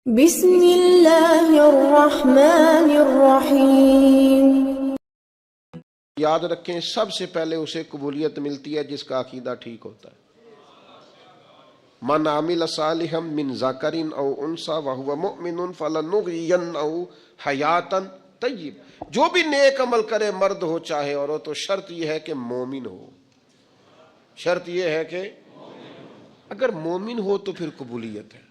بسم اللہ الرحمن الرحیم۔ یاد رکھیں، سب سے پہلے اسے قبولیت ملتی ہے جس کا عقیدہ ٹھیک ہوتا ہے۔ من عمل صالحا من ذکر او انثی وهو مؤمن فلنحیینہ حیاتا طیبہ۔ جو بھی نیک عمل کرے، مرد ہو چاہے عورت ہو، شرط یہ ہے کہ مومن ہو۔ شرط یہ ہے کہ اگر مومن ہو تو پھر قبولیت ہے۔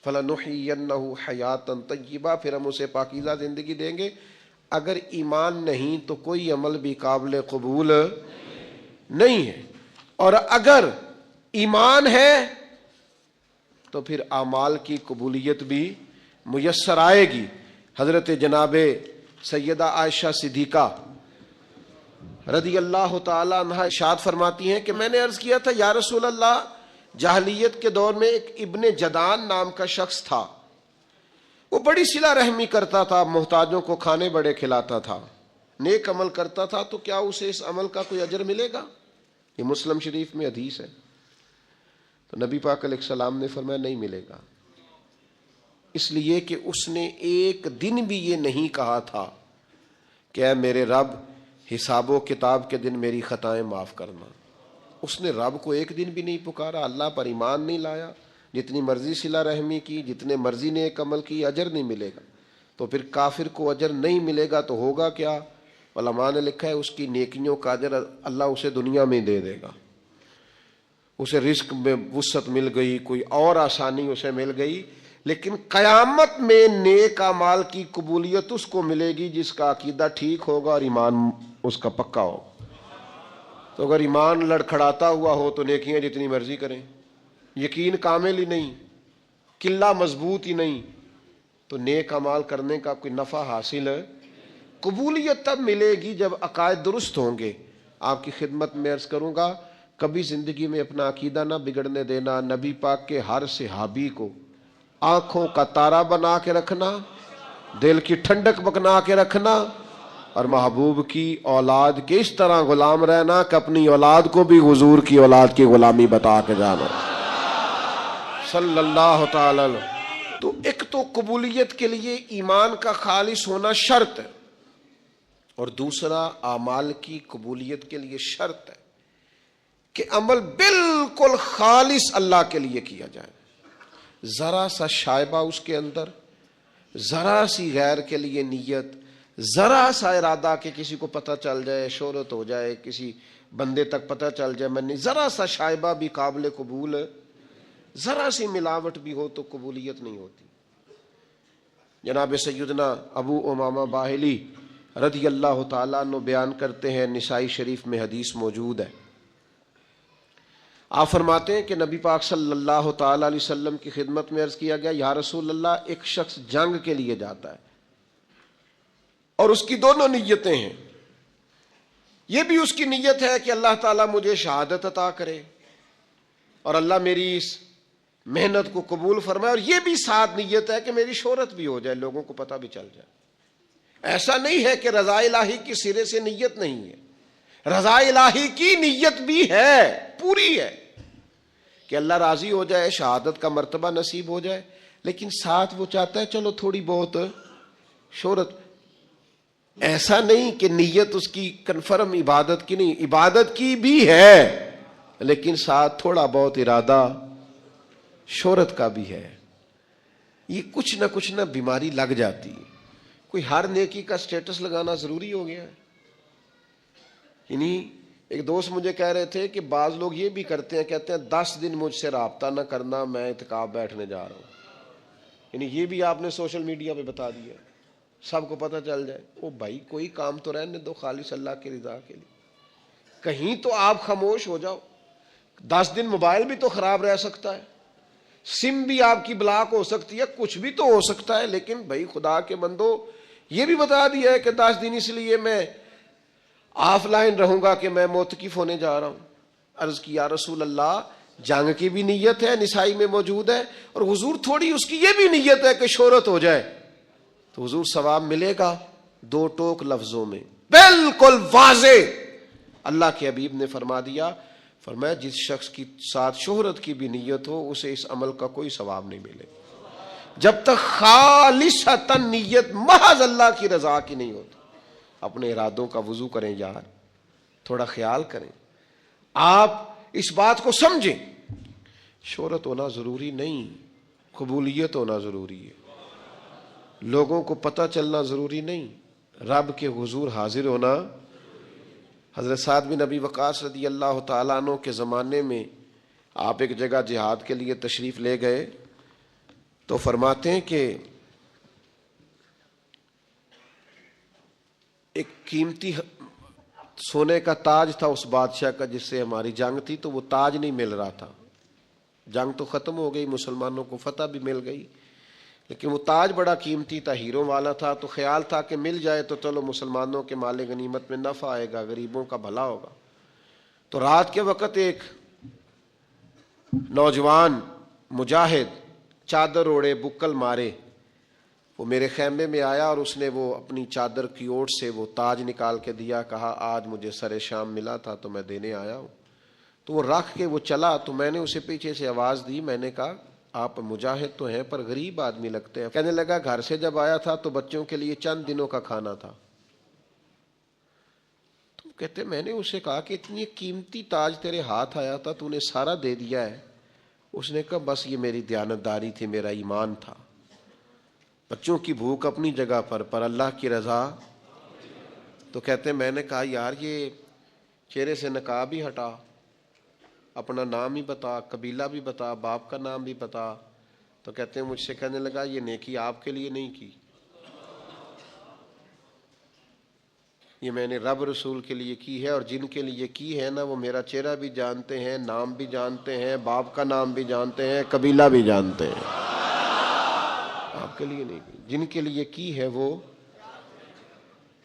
فلنحیینہ حیاتا طیبہ، پھر ہم اسے پاکیزہ زندگی دیں گے۔ اگر ایمان نہیں تو کوئی عمل بھی قابل قبول نہیں ہے، اور اگر ایمان ہے تو پھر اعمال کی قبولیت بھی میسر آئے گی۔ حضرت جناب سیدہ عائشہ صدیقہ رضی اللہ تعالی عنہا ارشاد فرماتی ہیں کہ میں نے عرض کیا تھا یا رسول اللہ، جاہلیت کے دور میں ایک ابن جدان نام کا شخص تھا، وہ بڑی صلہ رحمی کرتا تھا، محتاجوں کو کھانے بڑے کھلاتا تھا، نیک عمل کرتا تھا، تو کیا اسے اس عمل کا کوئی اجر ملے گا؟ یہ مسلم شریف میں حدیث ہے۔ تو نبی پاک علیہ السلام نے فرمایا نہیں ملے گا، اس لیے کہ اس نے ایک دن بھی یہ نہیں کہا تھا کہ اے میرے رب، حساب و کتاب کے دن میری خطائیں معاف کرنا۔ اس نے رب کو ایک دن بھی نہیں پکارا، اللہ پر ایمان نہیں لایا، جتنی مرضی صلہ رحمی کی، جتنے مرضی نیک عمل کی، اجر نہیں ملے گا۔ تو پھر کافر کو اجر نہیں ملے گا تو ہوگا کیا؟ علماء نے لکھا ہے اس کی نیکیوں کا اجر اللہ اسے دنیا میں دے دے گا۔ اسے رزق میں وسعت مل گئی، کوئی اور آسانی اسے مل گئی، لیکن قیامت میں نیک اعمال کی قبولیت اس کو ملے گی جس کا عقیدہ ٹھیک ہوگا اور ایمان اس کا پکا ہوگا۔ تو اگر ایمان لڑکھڑاتا ہوا ہو تو نیکیاں جتنی مرضی کریں، یقین کامل ہی نہیں، قلہ مضبوط ہی نہیں، تو نیک اعمال کرنے کا کوئی نفع حاصل ہے؟ قبولیت تب ملے گی جب عقائد درست ہوں گے۔ آپ کی خدمت میں عرض کروں گا، کبھی زندگی میں اپنا عقیدہ نہ بگڑنے دینا، نبی پاک کے ہر صحابی کو آنکھوں کا تارا بنا کے رکھنا، دل کی ٹھنڈک بنا کے رکھنا، اور محبوب کی اولاد کے اس طرح غلام رہنا کہ اپنی اولاد کو بھی حضور کی اولاد کی غلامی بتا کے جانا صلی اللہ تعالی علیہ۔ تو ایک تو قبولیت کے لیے ایمان کا خالص ہونا شرط ہے، اور دوسرا اعمال کی قبولیت کے لیے شرط ہے کہ عمل بالکل خالص اللہ کے لیے کیا جائے۔ ذرا سا شائبہ اس کے اندر، ذرا سی غیر کے لیے نیت، ذرا سا ارادہ کہ کسی کو پتہ چل جائے، شہرت ہو جائے، کسی بندے تک پتہ چل جائے میں نہیں، ذرا سا شائبہ بھی قابل قبول ہے، ذرا سی ملاوٹ بھی ہو تو قبولیت نہیں ہوتی۔ جناب سیدنا ابو امامہ باہلی رضی اللہ تعالیٰ عنہ بیان کرتے ہیں، نسائی شریف میں حدیث موجود ہے، آپ فرماتے ہیں کہ نبی پاک صلی اللہ تعالیٰ علیہ وسلم کی خدمت میں عرض کیا گیا یا رسول اللہ، ایک شخص جنگ کے لیے جاتا ہے اور اس کی دونوں نیتیں ہیں، یہ بھی اس کی نیت ہے کہ اللہ تعالیٰ مجھے شہادت عطا کرے اور اللہ میری اس محنت کو قبول فرمائے، اور یہ بھی ساتھ نیت ہے کہ میری شہرت بھی ہو جائے، لوگوں کو پتہ بھی چل جائے۔ ایسا نہیں ہے کہ رضا الہی کی سرے سے نیت نہیں ہے، رضا الہی کی نیت بھی ہے، پوری ہے کہ اللہ راضی ہو جائے، شہادت کا مرتبہ نصیب ہو جائے، لیکن ساتھ وہ چاہتا ہے چلو تھوڑی بہت شہرت۔ ایسا نہیں کہ نیت اس کی کنفرم عبادت کی نہیں، عبادت کی بھی ہے، لیکن ساتھ تھوڑا بہت ارادہ شہرت کا بھی ہے۔ یہ کچھ نہ بیماری لگ جاتی ہے۔ کوئی ہر نیکی کا سٹیٹس لگانا ضروری ہو گیا ہے؟ یعنی ایک دوست مجھے کہہ رہے تھے کہ بعض لوگ یہ بھی کرتے ہیں، کہتے ہیں 10 دن مجھ سے رابطہ نہ کرنا، میں اعتکاف بیٹھنے جا رہا ہوں۔ یعنی یہ بھی آپ نے سوشل میڈیا پہ بتا دیا، سب کو پتہ چل جائے۔ او بھائی، کوئی کام تو رہنے دو خالص اللہ کی رضا کے لیے، کہیں تو آپ خاموش ہو جاؤ۔ 10 دن موبائل بھی تو خراب رہ سکتا ہے، سم بھی آپ کی بلاک ہو سکتی ہے، کچھ بھی تو ہو سکتا ہے، لیکن بھائی خدا کے بندو، یہ بھی بتا دیا ہے کہ 10 دن اس لیے میں آف لائن رہوں گا کہ میں معتکف ہونے جا رہا ہوں۔ عرض کی یا رسول اللہ، جنگ کی بھی نیت ہے، نسائی میں موجود ہے، اور حضور تھوڑی اس کی یہ بھی نیت ہے کہ شہرت ہو جائے، تو حضور ثواب ملے گا؟ 2 ٹوک لفظوں میں بالکل واضح اللہ کے حبیب نے فرما دیا، فرمایا جس شخص کی ساتھ شہرت کی بھی نیت ہو اسے اس عمل کا کوئی ثواب نہیں ملے۔ جب تک خالصتاً نیت محض اللہ کی رضا کی نہیں ہوتی. اپنے ارادوں کا وضو کریں یار, تھوڑا خیال کریں. آپ اس بات کو سمجھیں, شہرت ہونا ضروری نہیں, قبولیت ہونا ضروری ہے. لوگوں کو پتہ چلنا ضروری نہیں, رب کے حضور حاضر ہونا. حضرت سعد بن ابی وقاص رضی اللہ تعالیٰ عنہ کے زمانے میں آپ ایک جگہ جہاد کے لیے تشریف لے گئے تو فرماتے ہیں کہ ایک قیمتی سونے کا تاج تھا اس بادشاہ کا جس سے ہماری جنگ تھی, تو وہ تاج نہیں مل رہا تھا. جنگ تو ختم ہو گئی, مسلمانوں کو فتح بھی مل گئی, لیکن وہ تاج بڑا قیمتی تھا, ہیروں والا تھا. تو خیال تھا کہ مل جائے تو چلو مسلمانوں کے مال غنیمت میں نفع آئے گا, غریبوں کا بھلا ہوگا. تو رات کے وقت ایک نوجوان مجاہد چادر اوڑے بکل مارے وہ میرے خیمے میں آیا اور اس نے وہ اپنی چادر کی اوٹ سے وہ تاج نکال کے دیا. کہا آج مجھے سر شام ملا تھا تو میں دینے آیا ہوں. تو وہ رکھ کے وہ چلا, تو میں نے اسے پیچھے سے آواز دی, میں نے کہا آپ مجاہد تو ہیں پر غریب آدمی لگتے ہیں. کہنے لگا گھر سے جب آیا تھا تو بچوں کے لیے چند دنوں کا کھانا تھا. تو کہتے میں نے اسے کہا کہ اتنی قیمتی تاج تیرے ہاتھ آیا تھا, تو نے سارا دے دیا ہے. اس نے کہا بس یہ میری دیانتداری تھی, میرا ایمان تھا. بچوں کی بھوک اپنی جگہ پر اللہ کی رضا. تو کہتے میں نے کہا یار یہ چہرے سے نقاب ہی ہٹا, اپنا نام ہی بتا, قبیلہ بھی بتا, باپ کا نام بھی بتا. تو کہتے ہیں مجھ سے کہنے لگا یہ نیکی آپ کے لیے نہیں کی, یہ میں نے رب رسول کے لیے کی ہے, اور جن کے لیے کی ہے نا وہ میرا چہرہ بھی جانتے ہیں, نام بھی جانتے ہیں, باپ کا نام بھی جانتے ہیں, قبیلہ بھی جانتے ہیں. آپ کے لیے نہیں کی, جن کے لیے کی ہے وہ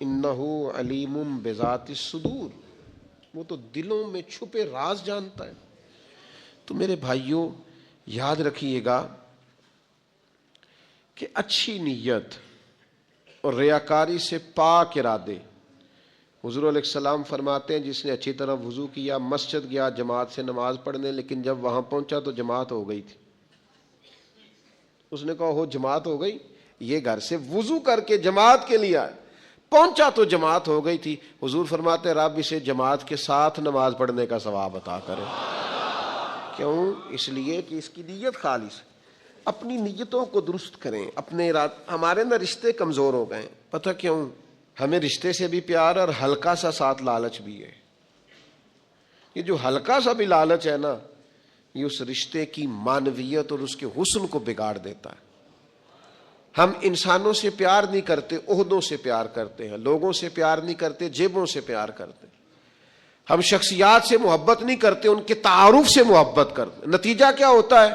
انہ علیم بذات الصدور, وہ تو دلوں میں چھپے راز جانتا ہے. تو میرے بھائیوں یاد رکھیے گا کہ اچھی نیت اور ریاکاری سے پاک ارادے. حضور علیہ السلام فرماتے ہیں جس نے اچھی طرح وضو کیا, مسجد گیا جماعت سے نماز پڑھنے, لیکن جب وہاں پہنچا تو جماعت ہو گئی تھی. اس نے کہا ہو جماعت ہو گئی, یہ گھر سے وضو کر کے جماعت کے لیے آئے, پہنچا تو جماعت ہو گئی تھی. حضور فرماتے ہیں رب اسے جماعت کے ساتھ نماز پڑھنے کا ثواب عطا کرے. کیوں؟ اس لیے کہ اس کی نیت خالص. اپنی نیتوں کو درست کریں, اپنے ہمارے نا رشتے کمزور ہو گئے. پتہ کیوں؟ ہمیں رشتے سے بھی پیار اور ہلکا سا ساتھ لالچ بھی ہے. یہ جو ہلکا سا بھی لالچ ہے نا, یہ اس رشتے کی معنویت اور اس کے حسن کو بگاڑ دیتا ہے. ہم انسانوں سے پیار نہیں کرتے, عہدوں سے پیار کرتے ہیں. لوگوں سے پیار نہیں کرتے, جیبوں سے پیار کرتے ہیں. ہم شخصیات سے محبت نہیں کرتے, ان کے تعارف سے محبت کرتے. نتیجہ کیا ہوتا ہے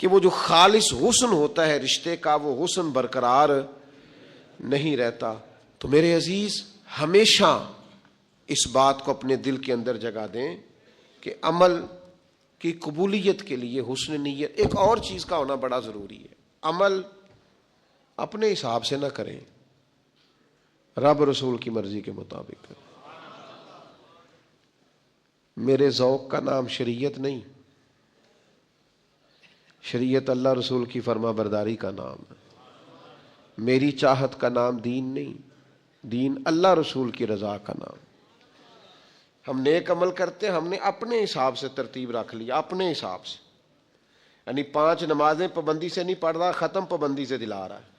کہ وہ جو خالص حسن ہوتا ہے رشتے کا, وہ حسن برقرار نہیں رہتا. تو میرے عزیز ہمیشہ اس بات کو اپنے دل کے اندر جگہ دیں کہ عمل کی قبولیت کے لیے حسن نیت. ایک اور چیز کا ہونا بڑا ضروری ہے, عمل اپنے حساب سے نہ کریں, رب رسول کی مرضی کے مطابق کریں. میرے ذوق کا نام شریعت نہیں, شریعت اللہ رسول کی فرما برداری کا نام ہے. میری چاہت کا نام دین نہیں, دین اللہ رسول کی رضا کا نام. ہم نیک عمل کرتے ہیں, ہم نے اپنے حساب سے ترتیب رکھ لیا, اپنے حساب سے. یعنی 5 نمازیں پابندی سے نہیں پڑھ رہا, ختم پابندی سے دلا رہا ہے.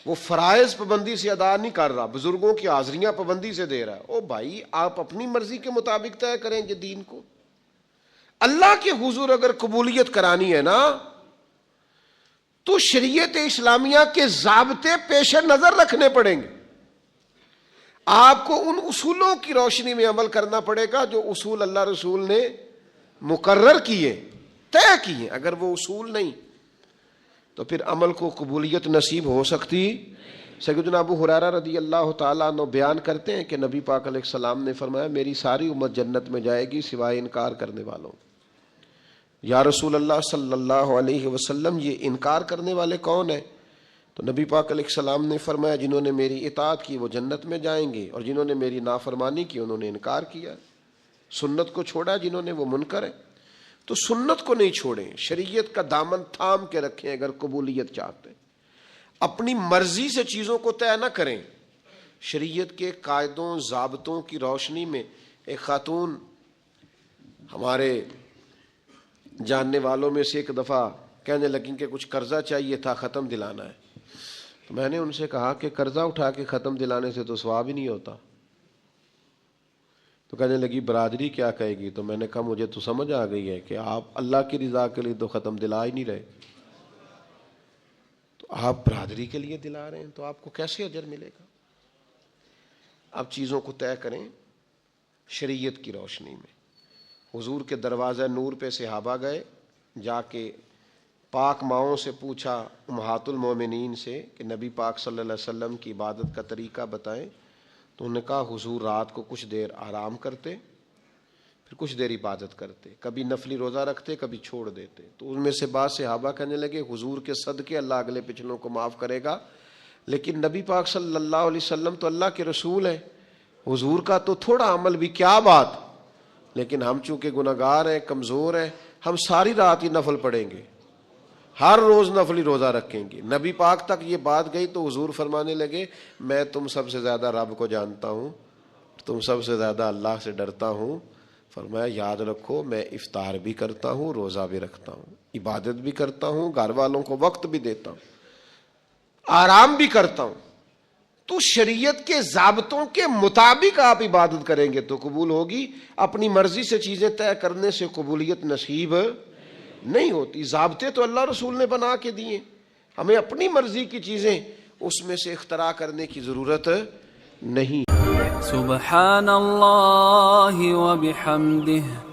وہ فرائض پابندی سے ادا نہیں کر رہا, بزرگوں کی حاضریاں پابندی سے دے رہا ہے. او بھائی آپ اپنی مرضی کے مطابق طے کریں یہ دین کو. اللہ کے حضور اگر قبولیت کرانی ہے نا تو شریعت اسلامیہ کے ضابطے پیش نظر رکھنے پڑیں گے. آپ کو ان اصولوں کی روشنی میں عمل کرنا پڑے گا جو اصول اللہ رسول نے مقرر کیے, طے کیے. اگر وہ اصول نہیں تو پھر عمل کو قبولیت نصیب ہو سکتی. سیدنا ابو ہریرہ رضی اللہ تعالیٰ عنہ بیان کرتے ہیں کہ نبی پاک علیہ السلام نے فرمایا میری ساری امت جنت میں جائے گی سوائے انکار کرنے والوں. یا رسول اللہ صلی اللہ علیہ وسلم یہ انکار کرنے والے کون ہیں؟ تو نبی پاک علیہ السلام نے فرمایا جنہوں نے میری اطاعت کی وہ جنت میں جائیں گے, اور جنہوں نے میری نافرمانی کی انہوں نے انکار کیا, سنت کو چھوڑا جنہوں نے وہ منکر ہے. تو سنت کو نہیں چھوڑیں، شریعت کا دامن تھام کے رکھیں اگر قبولیت چاہتے ہیں۔ اپنی مرضی سے چیزوں کو طے نہ کریں، شریعت کے قاعدوں ضابطوں کی روشنی میں۔ ایک خاتون ہمارے جاننے والوں میں سے ایک دفعہ کہنے لگیں کہ کچھ قرضہ چاہیے تھا، ختم دلانا ہے۔ تو میں نے ان سے کہا کہ قرضہ اٹھا کے ختم دلانے سے تو ثواب ہی نہیں ہوتا۔ تو کہنے لگی برادری کیا کہے گی؟ تو میں نے کہا مجھے تو سمجھ آ گئی ہے کہ آپ اللہ کی رضا کے لیے تو ختم دلا ہی نہیں رہے، تو آپ برادری کے لیے دلا رہے ہیں، تو آپ کو کیسے اجر ملے گا؟ اب چیزوں کو طے کریں شریعت کی روشنی میں۔ حضور کے دروازہ نور پہ صحابہ گئے، جا کے پاک ماؤں سے پوچھا، امہات المومنین سے، کہ نبی پاک صلی اللہ علیہ وسلم کی عبادت کا طریقہ بتائیں۔ تو انہوں نے کہا حضور رات کو کچھ دیر آرام کرتے، پھر کچھ دیر عبادت کرتے، کبھی نفلی روزہ رکھتے، کبھی چھوڑ دیتے۔ تو ان میں سے بعض صحابہ کہنے لگے حضور کے صدقے اللہ اگلے پچھلوں کو معاف کرے گا، لیکن نبی پاک صلی اللہ علیہ وسلم تو اللہ کے رسول ہیں، حضور کا تو تھوڑا عمل بھی کیا بات، لیکن ہم چونکہ گناہگار ہیں، کمزور ہیں، ہم ساری رات ہی نفل پڑھیں گے، ہر روز نفلی روزہ رکھیں گے۔ نبی پاک تک یہ بات گئی تو حضور فرمانے لگے میں تم سب سے زیادہ رب کو جانتا ہوں، تم سب سے زیادہ اللہ سے ڈرتا ہوں۔ فرمایا یاد رکھو میں افطار بھی کرتا ہوں، روزہ بھی رکھتا ہوں، عبادت بھی کرتا ہوں، گھر والوں کو وقت بھی دیتا ہوں، آرام بھی کرتا ہوں۔ تو شریعت کے ضابطوں کے مطابق آپ عبادت کریں گے تو قبول ہوگی۔ اپنی مرضی سے چیزیں طے کرنے سے قبولیت نصیب نہیں ہوتی۔ ضابطے تو اللہ رسول نے بنا کے دیے، ہمیں اپنی مرضی کی چیزیں اس میں سے اختراع کرنے کی ضرورت نہیں۔ سبحان اللہ و بحمدہ